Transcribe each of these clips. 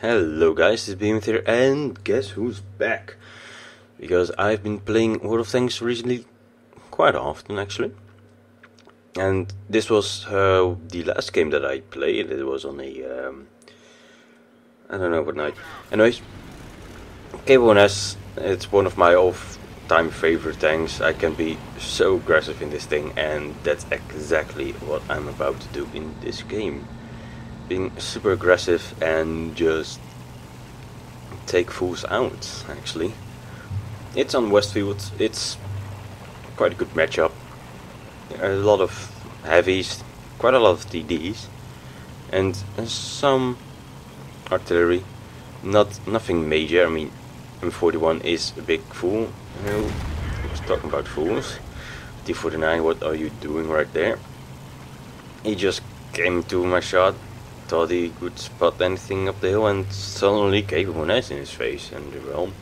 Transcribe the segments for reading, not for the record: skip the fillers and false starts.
Hello guys, it's Behemoth here, and guess who's back? Because I've been playing World of Tanks recently, quite often actually. And this was the last game that I played. It was on a, I don't know what night. Anyways, KV-1S, it's one of my all-time favorite tanks. I can be so aggressive in this thing, and that's exactly what I'm about to do in this game. Being super aggressive and just take fools out, actually. It's on Westfield, it's quite a good matchup. A lot of heavies, quite a lot of TDs, and some artillery. Nothing major. I mean, M41 is a big fool. You know, I was talking about fools. T49, what are you doing right there? He just came to my shot, thought he could spot anything up the hill, and suddenly KV-1S in his face. And well,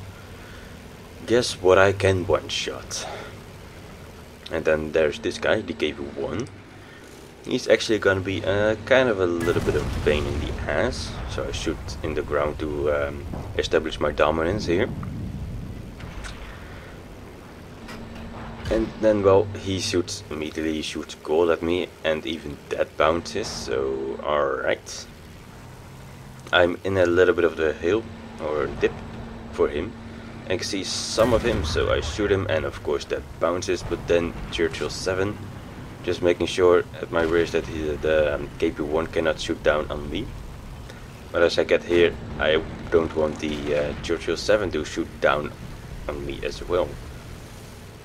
guess what, I can one-shot. And then there's this guy, the KV-1. He's actually gonna be kind of a little bit of a pain in the ass, so I shoot in the ground to establish my dominance here. And then, well, he shoots immediately, he shoots gold at me, and even that bounces, so alright. I'm in a little bit of the hill, or dip, for him. I can see some of him, so I shoot him, and of course that bounces, but then Churchill 7, just making sure at my rear that the KV-1 cannot shoot down on me. But as I get here, I don't want the Churchill 7 to shoot down on me as well.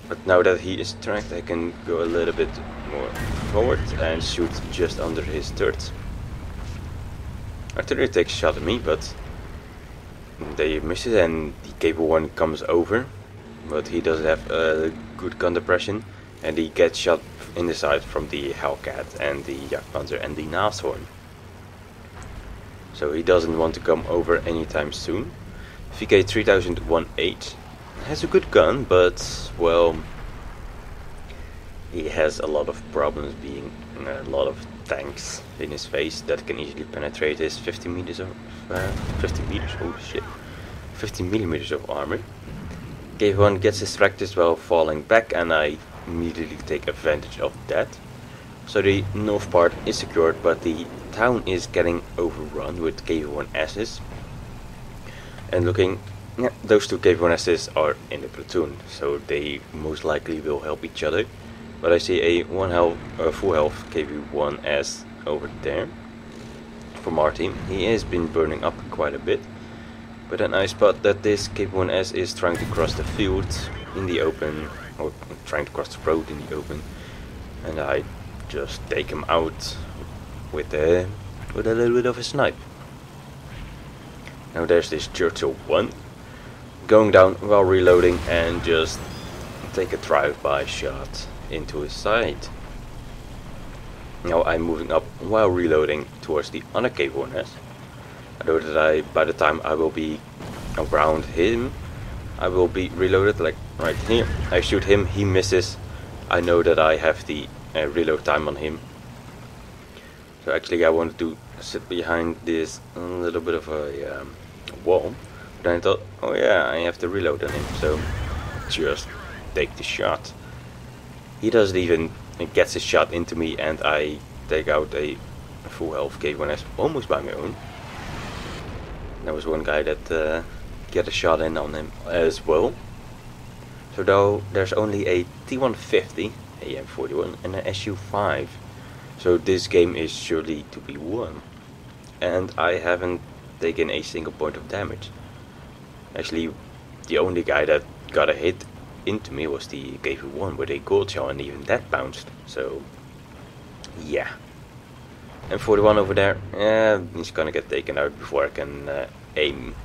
But now that he is tracked, I can go a little bit more forward and shoot just under his turret. Artillery takes a shot at me, but they miss it, and the KV-1 comes over, but he doesn't have a good gun depression, and he gets shot in the side from the Hellcat and the Jagdpanzer and the Nashorn. So he doesn't want to come over anytime soon. VK 3018 has a good gun, but well, he has a lot of problems being a lot of tanks in his face that can easily penetrate his 50 meters of 50 meters, holy shit, 50 millimeters of armor. KV-1 gets distracted while falling back, and I immediately take advantage of that. So the north part is secured, but the town is getting overrun with KV-1Ss. And looking, yeah, those two KV-1Ss are in the platoon, so they most likely will help each other. But I see a full health KV-1S over there from our team. He has been burning up quite a bit. But then I spot that this KV-1S is trying to cross the field in the open, or trying to cross the road in the open, and I just take him out with a little bit of a snipe. Now there's this Churchill 1 going down while reloading, and just take a drive-by shot into his side. Now I'm moving up while reloading towards the other KV-1S. I know that by the time I will be around him, I will be reloaded, like right here. I shoot him, he misses. I know that I have the reload time on him. So actually I wanted to sit behind this little bit of a wall. But then I thought, oh yeah, I have to reload on him, so just take the shot. He doesn't even get his shot into me, and I take out a full health KV-1S almost by my own. There was one guy that get a shot in on him as well. So though there's only a T150, a M41 and an SU5. So this game is surely to be won. And I haven't taken a single point of damage. Actually, the only guy that got a hit into me was the KV-1 with a gold shell, and even that bounced. So yeah. M41 over there, he's gonna get taken out before I can aim.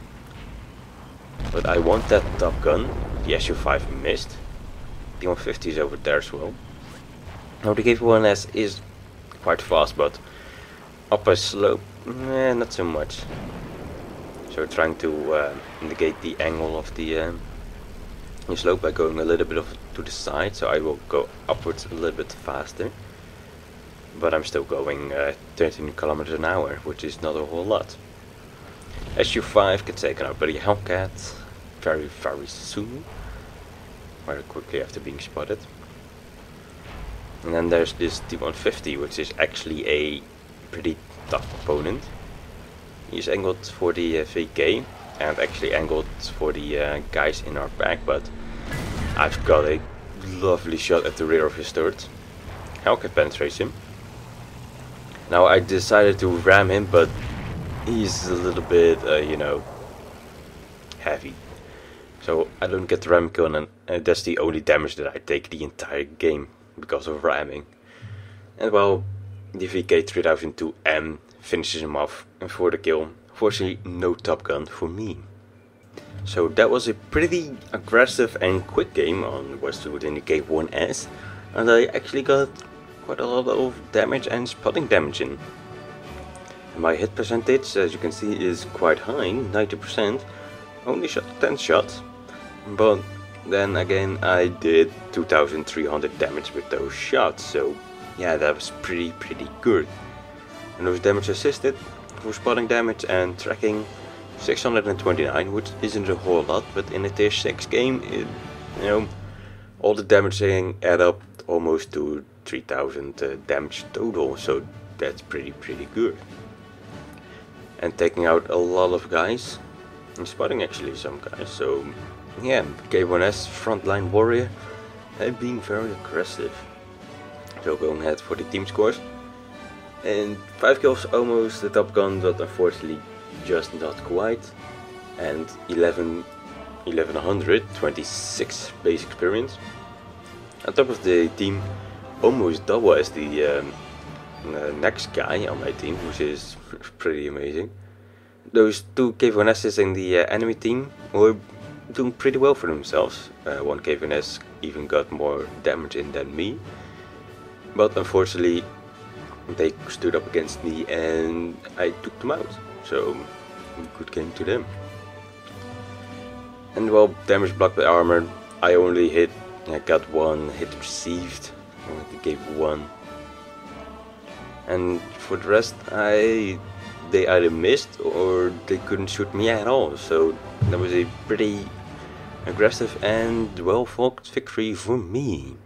But I want that top gun. The SU5 missed. The 150 is over there as well. Now the KV-1S is quite fast, but up a slope, not so much. So trying to negate the angle of the slope by going a little bit to the side, so I will go upwards a little bit faster. But I'm still going 13 kilometers an hour, which is not a whole lot. SU-5 gets taken out by the Hellcat very soon, very quickly after being spotted. And then there's this T-150, which is actually a pretty tough opponent. He's angled for the VK and actually angled for the guys in our pack, but I've got a lovely shot at the rear of his turret. Hellcat penetrates him. Now I decided to ram him, but he's a little bit, you know, heavy. So I don't get the ram kill, and that's the only damage that I take the entire game because of ramming. And well, the VK-3002M finishes him off for the kill. Fortunately, no Top Gun for me. So that was a pretty aggressive and quick game on Westwood in the KV-1S, and I actually got quite a lot of damage and spotting damage in. My hit percentage, as you can see, is quite high, 90%. Only shot 10 shots, but then again I did 2300 damage with those shots, so yeah, that was pretty good. And those damage assisted for spotting damage and tracking 629, which isn't a whole lot, but in a tier 6 game, you know, all the damaging add up almost to 3000 damage total, so that's pretty good. And taking out a lot of guys, and spotting actually some guys, so yeah, KV-1S frontline warrior being very aggressive. So going ahead for the team scores. And 5 kills, almost the Top Gun, but unfortunately just not quite. And 1100, 26 base experience. On top of the team, almost double as the next guy on my team, which is pretty amazing. Those two KV-1Ss in the enemy team were doing pretty well for themselves. One KV-1S even got more damage in than me, but unfortunately they stood up against me and I took them out, so good game to them. And well, damage blocked by armor, I only got one hit received, I gave one. And for the rest, they either missed or they couldn't shoot me at all, so that was a pretty aggressive and well fought victory for me.